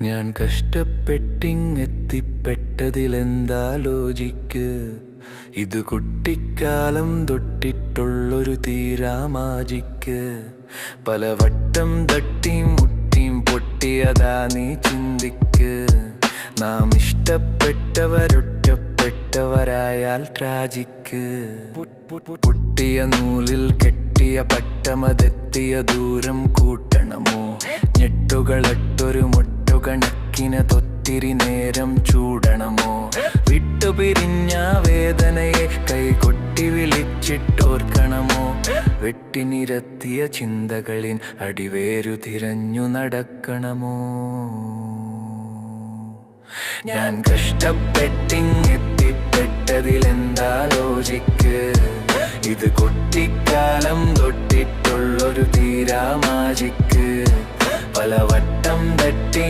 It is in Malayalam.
ഞാൻ കഷ്ടപ്പെട്ടിങ്ങെത്തിപ്പെട്ടതിലെന്താ ലോജിക്ക്? ഇത് കുട്ടിക്കാലം തൊട്ടിട്ടുള്ളൊരു തീരാമാജിക്ക്. പലവട്ടം തട്ടിയും മുട്ടിയും പൊട്ടിയതാ നീ ചിന്തിക്ക്. നാം ഇഷ്ടപ്പെട്ടവരൊറ്റപ്പെട്ടവരായാൽ ട്രാജിക്ക്. പൊട്ടിയ നൂലിൽ കെട്ടിയ പട്ടമതെത്തിയ ദൂരം കൂട്ടണമോ? ഞെട്ടുകളൊട്ടൊരു കണക്കിന് തൊത്തിരി നേരം ചൂടണമോ? വിട്ടുപിരിഞ്ഞ വേദനയെ കൈകൊട്ടി വിളിച്ചിട്ടോർക്കണമോ? വെട്ടിനിരത്തിയ ചിന്തകളിൻ അടിവേരു തിരഞ്ഞു നടക്കണമോ? ഞാൻ കഷ്ടപ്പെട്ടിങ്ങെത്തിപ്പെട്ടതിലെന്താ ലോജിക്ക്? ഇത് കുട്ടിക്കാലം തൊട്ടിട്ടുള്ളൊരു തീരാമാജിക്ക്. പലവട്ടം തട്ടി